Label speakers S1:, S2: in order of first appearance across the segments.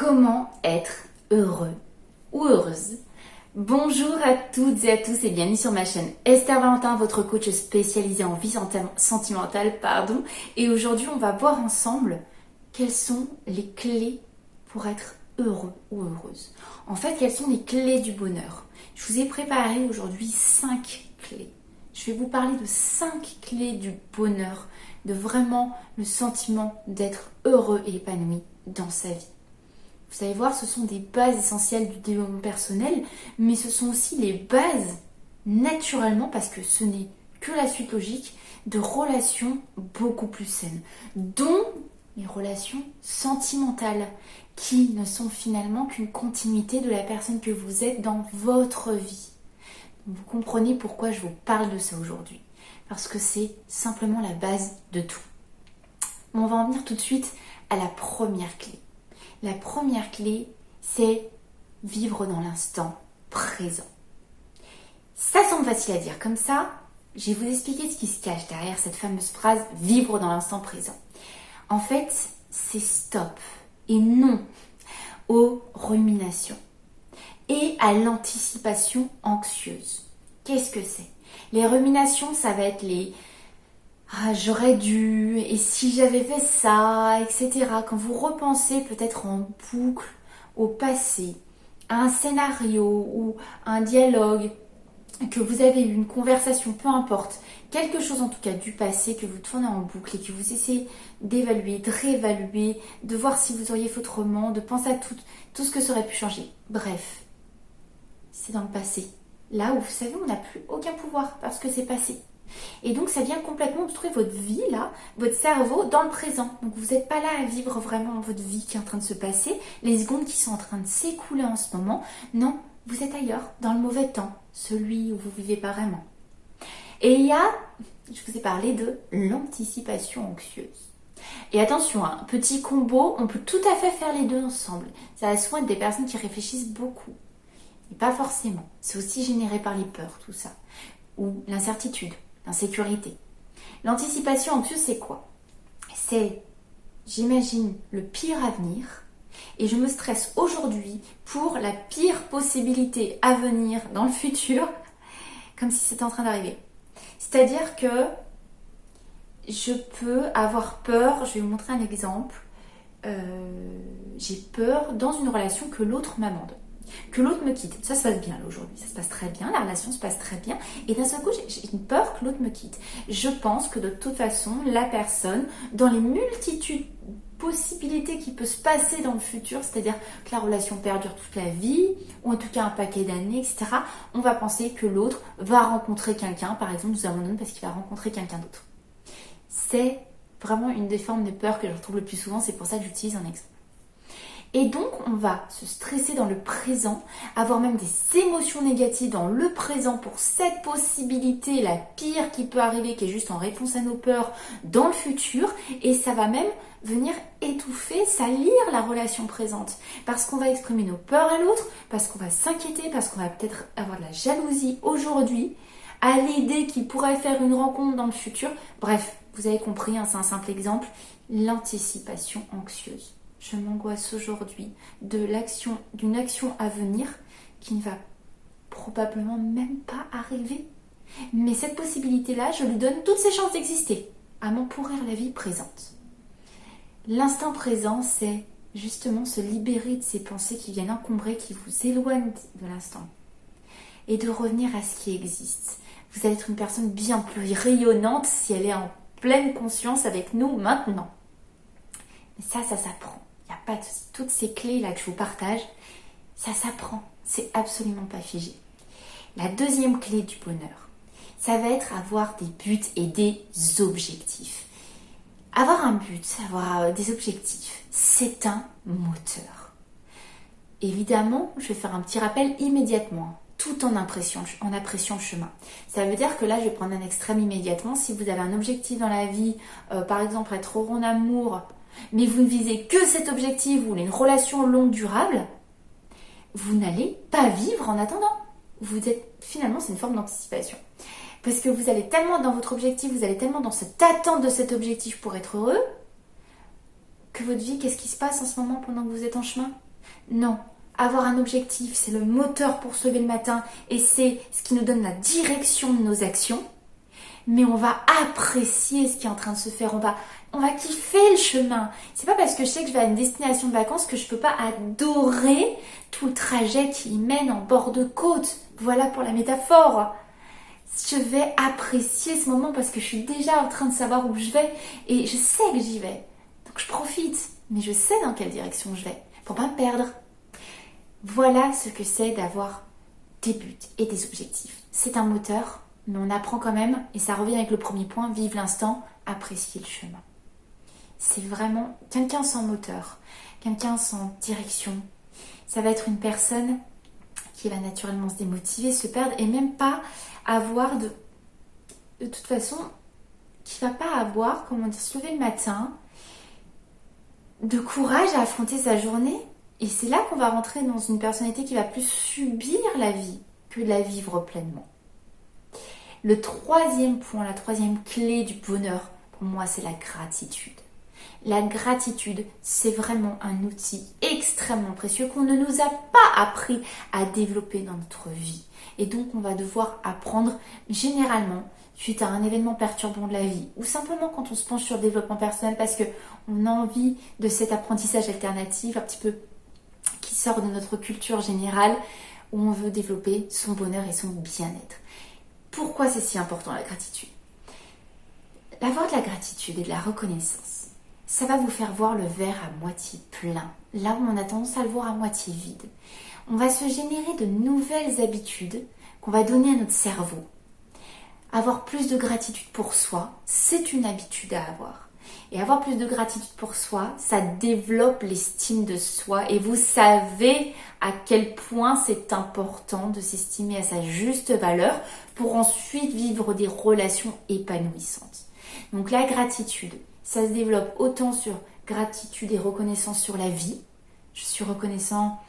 S1: Comment être heureux ou heureuse? Bonjour à toutes et à tous et bienvenue sur ma chaîne Esther Valentin, votre coach spécialisé en vie sentimentale. Et aujourd'hui, on va voir ensemble quelles sont les clés pour être heureux ou heureuse. En fait, quelles sont les clés du bonheur? Je vous ai préparé aujourd'hui 5 clés. Je vais vous parler de 5 clés du bonheur, de vraiment le sentiment d'être heureux et épanoui dans sa vie. Vous allez voir, ce sont des bases essentielles du développement personnel, mais ce sont aussi les bases, naturellement, parce que ce n'est que la suite logique, de relations beaucoup plus saines, dont les relations sentimentales, qui ne sont finalement qu'une continuité de la personne que vous êtes dans votre vie. Vous comprenez pourquoi je vous parle de ça aujourd'hui, parce que c'est simplement la base de tout. On va en venir tout de suite à la première clé. La première clé, c'est vivre dans l'instant présent. Ça semble facile à dire comme ça. Je vais vous expliquer ce qui se cache derrière cette fameuse phrase « vivre dans l'instant présent ». En fait, c'est stop et non aux ruminations et à l'anticipation anxieuse. Qu'est-ce que c'est? Les ruminations, ça va être les j'aurais dû, et si j'avais fait ça, etc. Quand vous repensez peut-être en boucle au passé, à un scénario ou un dialogue, que vous avez eu une conversation, peu importe, quelque chose en tout cas du passé que vous tournez en boucle et que vous essayez d'évaluer, de réévaluer, de voir si vous auriez fait autrement, de penser à tout ce que ça aurait pu changer. Bref, c'est dans le passé. Là où vous savez, on n'a plus aucun pouvoir parce que c'est passé. Et donc ça vient complètement obstruer votre vie là, votre cerveau dans le présent. Donc vous n'êtes pas là à vivre vraiment votre vie qui est en train de se passer, les secondes qui sont en train de s'écouler en ce moment. Non, vous êtes ailleurs, dans le mauvais temps, celui où vous vivez pas vraiment. Et il y a, je vous ai parlé de l'anticipation anxieuse. Et attention, un petit combo, on peut tout à fait faire les deux ensemble. Ça va souvent être des personnes qui réfléchissent beaucoup. Mais pas forcément. C'est aussi généré par les peurs, tout ça. Ou l'incertitude. L'insécurité. L'anticipation anxieuse, c'est quoi? C'est, j'imagine le pire à venir et je me stresse aujourd'hui pour la pire possibilité à venir dans le futur, comme si c'était en train d'arriver. C'est-à-dire que je peux avoir peur, je vais vous montrer un exemple, j'ai peur dans une relation que l'autre m'abandonne. Que l'autre me quitte. Ça se passe bien là aujourd'hui, ça se passe très bien, la relation se passe très bien et d'un seul coup j'ai une peur que l'autre me quitte. Je pense que de toute façon la personne, dans les multitudes possibilités qui peut se passer dans le futur, c'est-à-dire que la relation perdure toute la vie ou en tout cas un paquet d'années, etc., on va penser que l'autre va rencontrer quelqu'un, par exemple nous abandonne parce qu'il va rencontrer quelqu'un d'autre. C'est vraiment une des formes de peur que je retrouve le plus souvent, c'est pour ça que j'utilise un exemple. Et donc, on va se stresser dans le présent, avoir même des émotions négatives dans le présent pour cette possibilité, la pire qui peut arriver, qui est juste en réponse à nos peurs, dans le futur. Et ça va même venir étouffer, salir la relation présente. Parce qu'on va exprimer nos peurs à l'autre, parce qu'on va s'inquiéter, parce qu'on va peut-être avoir de la jalousie aujourd'hui, à l'idée qu'il pourrait faire une rencontre dans le futur. Bref, vous avez compris, hein, c'est un simple exemple, l'anticipation anxieuse. Je m'angoisse aujourd'hui d'une action à venir qui ne va probablement même pas arriver. Mais cette possibilité-là, je lui donne toutes ses chances d'exister, à m'en pourrir la vie présente. L'instant présent, c'est justement se libérer de ces pensées qui viennent encombrer, qui vous éloignent de l'instant. Et de revenir à ce qui existe. Vous allez être une personne bien plus rayonnante si elle est en pleine conscience avec nous maintenant. Mais ça s'apprend. Il n'y a pas toutes ces clés là que je vous partage, ça s'apprend, c'est absolument pas figé. La deuxième clé du bonheur, ça va être avoir des buts et des objectifs. Avoir un but, avoir des objectifs, c'est un moteur. Évidemment, je vais faire un petit rappel immédiatement, tout en appréciant le chemin. Ça veut dire que là, je vais prendre un extrême immédiatement. Si vous avez un objectif dans la vie, par exemple être heureux en amour, mais vous ne visez que cet objectif, vous voulez une relation longue, durable, vous n'allez pas vivre en attendant. Finalement, c'est une forme d'anticipation. Parce que vous allez tellement dans votre objectif, vous allez tellement dans cette attente de cet objectif pour être heureux, que votre vie, qu'est-ce qui se passe en ce moment pendant que vous êtes en chemin? Non. Avoir un objectif, c'est le moteur pour se lever le matin et c'est ce qui nous donne la direction de nos actions. Mais on va apprécier ce qui est en train de se faire, on va kiffer le chemin. C'est pas parce que je sais que je vais à une destination de vacances que je peux pas adorer tout le trajet qui mène en bord de côte. Voilà pour la métaphore. Je vais apprécier ce moment parce que je suis déjà en train de savoir où je vais et je sais que j'y vais. Donc je profite, mais je sais dans quelle direction je vais pour pas me perdre. Voilà ce que c'est d'avoir des buts et des objectifs. C'est un moteur, mais on apprend quand même, et ça revient avec le premier point, vivre l'instant, apprécier le chemin. C'est vraiment quelqu'un sans moteur, quelqu'un sans direction. Ça va être une personne qui va naturellement se démotiver, se perdre, et même pas avoir de toute façon, qui va pas avoir, se lever le matin, de courage à affronter sa journée. Et c'est là qu'on va rentrer dans une personnalité qui va plus subir la vie que la vivre pleinement. Le troisième point, la troisième clé du bonheur, pour moi, c'est la gratitude. La gratitude, c'est vraiment un outil extrêmement précieux qu'on ne nous a pas appris à développer dans notre vie. Et donc, on va devoir apprendre généralement suite à un événement perturbant de la vie ou simplement quand on se penche sur le développement personnel parce qu'on a envie de cet apprentissage alternatif un petit peu qui sort de notre culture générale où on veut développer son bonheur et son bien-être. Pourquoi c'est si important la gratitude ? Avoir de la gratitude et de la reconnaissance, ça va vous faire voir le verre à moitié plein, là où on a tendance à le voir à moitié vide. On va se générer de nouvelles habitudes qu'on va donner à notre cerveau. Avoir plus de gratitude pour soi, c'est une habitude à avoir. Et avoir plus de gratitude pour soi, ça développe l'estime de soi. Et vous savez à quel point c'est important de s'estimer à sa juste valeur pour ensuite vivre des relations épanouissantes. Donc la gratitude, ça se développe autant sur gratitude et reconnaissance sur la vie. Je suis reconnaissant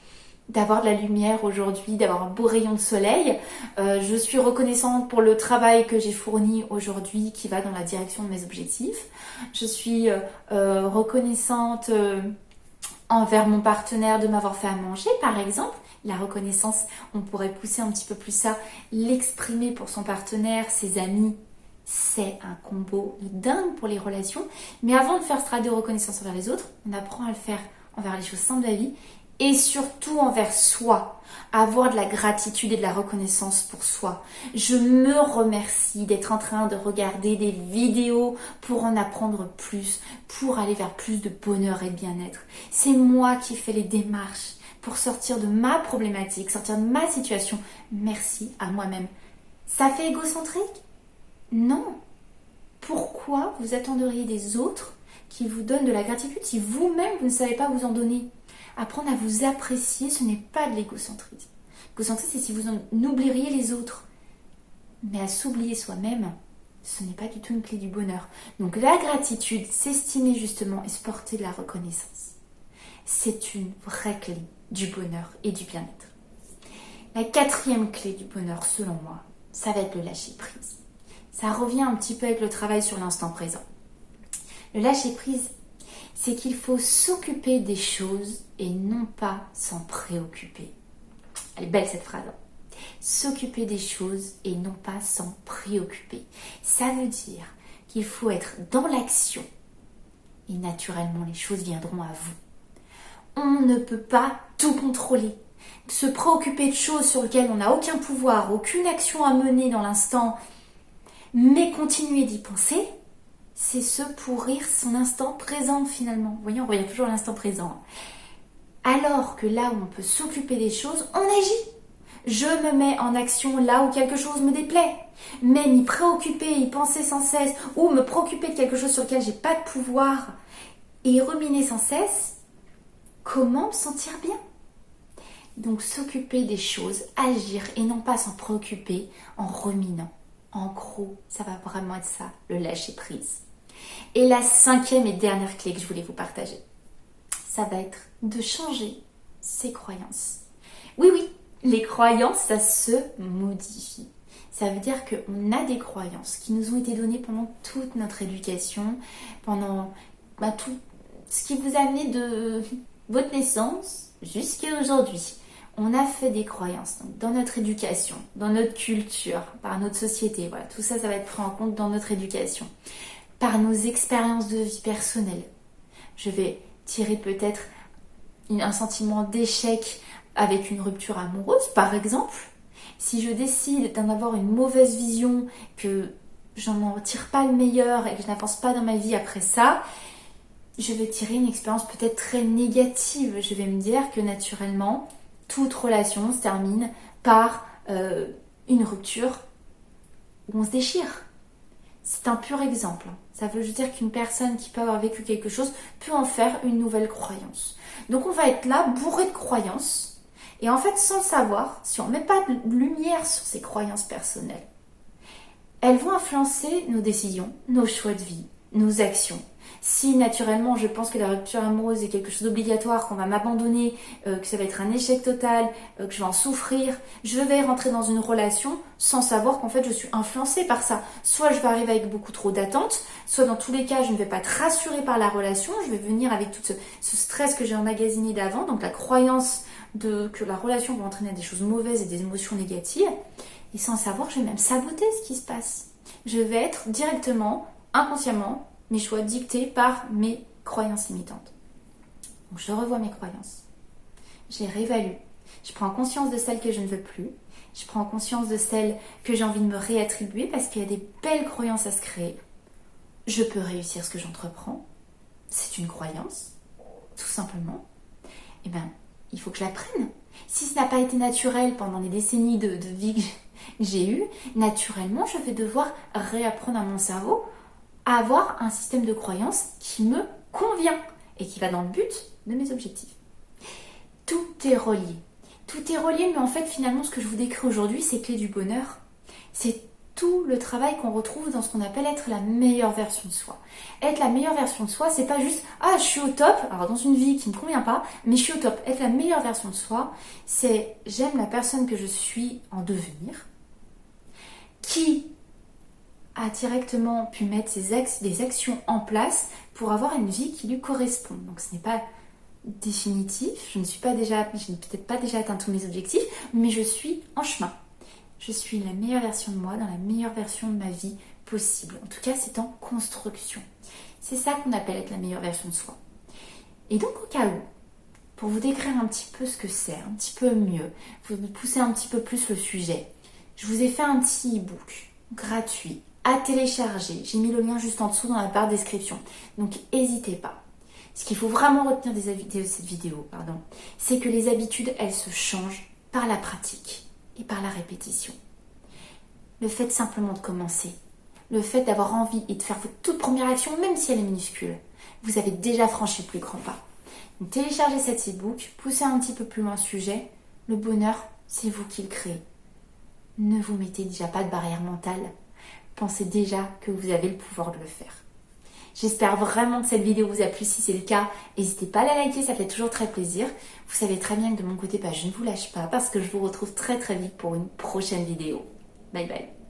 S1: d'avoir de la lumière aujourd'hui, d'avoir un beau rayon de soleil. Je suis reconnaissante pour le travail que j'ai fourni aujourd'hui qui va dans la direction de mes objectifs. Je suis reconnaissante envers mon partenaire de m'avoir fait à manger, par exemple. La reconnaissance, on pourrait pousser un petit peu plus ça, l'exprimer pour son partenaire, ses amis. C'est un combo de dingue pour les relations. Mais avant de faire ce travail de reconnaissance envers les autres, on apprend à le faire envers les choses simples de la vie. Et surtout envers soi, avoir de la gratitude et de la reconnaissance pour soi. Je me remercie d'être en train de regarder des vidéos pour en apprendre plus, pour aller vers plus de bonheur et de bien-être. C'est moi qui fais les démarches pour sortir de ma problématique, sortir de ma situation. Merci à moi-même. Ça fait égocentrique ? Non. Pourquoi vous attendriez des autres qui vous donnent de la gratitude si vous-même vous ne savez pas vous en donner ? Apprendre à vous apprécier, ce n'est pas de l'égocentrisme. L'égocentrisme, c'est si vous en oublieriez les autres. Mais à s'oublier soi-même, ce n'est pas du tout une clé du bonheur. Donc la gratitude, s'estimer justement et se porter de la reconnaissance, c'est une vraie clé du bonheur et du bien-être. La quatrième clé du bonheur, selon moi, ça va être le lâcher-prise. Ça revient un petit peu avec le travail sur l'instant présent. Le lâcher-prise, c'est qu'il faut s'occuper des choses et non pas s'en préoccuper. Elle est belle cette phrase. S'occuper des choses et non pas s'en préoccuper. Ça veut dire qu'il faut être dans l'action et naturellement les choses viendront à vous. On ne peut pas tout contrôler. Se préoccuper de choses sur lesquelles on n'a aucun pouvoir, aucune action à mener dans l'instant, mais continuer d'y penser, c'est se pourrir son instant présent finalement. Vous voyez, on revient toujours à l'instant présent. Alors que là où on peut s'occuper des choses, on agit. Je me mets en action là où quelque chose me déplaît. Mais m'y préoccuper, y penser sans cesse, ou me préoccuper de quelque chose sur lequel j'ai pas de pouvoir, et ruminer sans cesse, comment me sentir bien ? Donc s'occuper des choses, agir et non pas s'en préoccuper en ruminant. En gros, ça va vraiment être ça, le lâcher prise. Et la cinquième et dernière clé que je voulais vous partager, ça va être de changer ses croyances. Oui, les croyances, ça se modifie. Ça veut dire qu'on a des croyances qui nous ont été données pendant toute notre éducation, pendant tout ce qui vous a amené de votre naissance jusqu'à aujourd'hui, on a fait des croyances donc dans notre éducation, dans notre culture, par notre société. Voilà, tout ça, ça va être pris en compte dans notre éducation, par nos expériences de vie personnelle. Je vais tirer peut-être un sentiment d'échec avec une rupture amoureuse, par exemple. Si je décide d'en avoir une mauvaise vision, que j'en tire pas le meilleur et que je n'avance pas dans ma vie après ça, je vais tirer une expérience peut-être très négative. Je vais me dire que naturellement, toute relation se termine par une rupture où on se déchire. C'est un pur exemple. Ça veut juste dire qu'une personne qui peut avoir vécu quelque chose peut en faire une nouvelle croyance. Donc on va être là bourré de croyances. Et en fait, sans le savoir, si on ne met pas de lumière sur ces croyances personnelles, elles vont influencer nos décisions, nos choix de vie, nos actions. Si naturellement je pense que la rupture amoureuse est quelque chose d'obligatoire, qu'on va m'abandonner, que ça va être un échec total, que je vais en souffrir, je vais rentrer dans une relation sans savoir qu'en fait je suis influencée par ça. Soit je vais arriver avec beaucoup trop d'attentes, soit dans tous les cas je ne vais pas être rassurée par la relation, je vais venir avec tout ce stress que j'ai emmagasiné d'avant, donc la croyance que la relation va entraîner des choses mauvaises et des émotions négatives, et sans savoir je vais même saboter ce qui se passe. Je vais être directement, inconsciemment, mes choix dictés par mes croyances limitantes. Donc je revois mes croyances. Je les réévalue. Je prends conscience de celles que je ne veux plus. Je prends conscience de celles que j'ai envie de me réattribuer parce qu'il y a des belles croyances à se créer. Je peux réussir ce que j'entreprends. C'est une croyance, tout simplement. Eh bien, il faut que je la prenne. Si ce n'a pas été naturel pendant les décennies de vie que j'ai eues, naturellement, je vais devoir réapprendre à mon cerveau à avoir un système de croyance qui me convient et qui va dans le but de mes objectifs. Tout est relié. Tout est relié, mais en fait, finalement, ce que je vous décris aujourd'hui, c'est clé du bonheur. C'est tout le travail qu'on retrouve dans ce qu'on appelle être la meilleure version de soi. Être la meilleure version de soi, c'est pas juste « Ah, je suis au top », alors dans une vie qui ne me convient pas, mais je suis au top. Être la meilleure version de soi, c'est « J'aime la personne que je suis en devenir », qui a directement pu mettre des actions en place pour avoir une vie qui lui correspond. Donc ce n'est pas définitif, je n'ai peut-être pas déjà atteint tous mes objectifs, mais je suis en chemin. Je suis la meilleure version de moi, dans la meilleure version de ma vie possible. En tout cas, c'est en construction. C'est ça qu'on appelle être la meilleure version de soi. Et donc au cas où, pour vous décrire un petit peu ce que c'est, un petit peu mieux, vous pousser un petit peu plus le sujet, je vous ai fait un petit e-book gratuit à télécharger. J'ai mis le lien juste en dessous dans la barre de description. Donc n'hésitez pas. Ce qu'il faut vraiment retenir de cette vidéo, c'est que les habitudes, elles se changent par la pratique et par la répétition. Le fait simplement de commencer, le fait d'avoir envie et de faire votre toute première action, même si elle est minuscule, vous avez déjà franchi le plus grand pas. Donc téléchargez cet e-book, poussez un petit peu plus loin le sujet. Le bonheur, c'est vous qui le créez. Ne vous mettez déjà pas de barrière mentale. Pensez déjà que vous avez le pouvoir de le faire. J'espère vraiment que cette vidéo vous a plu. Si c'est le cas, n'hésitez pas à la liker, ça fait toujours très plaisir. Vous savez très bien que de mon côté, je ne vous lâche pas parce que je vous retrouve très très vite pour une prochaine vidéo. Bye bye.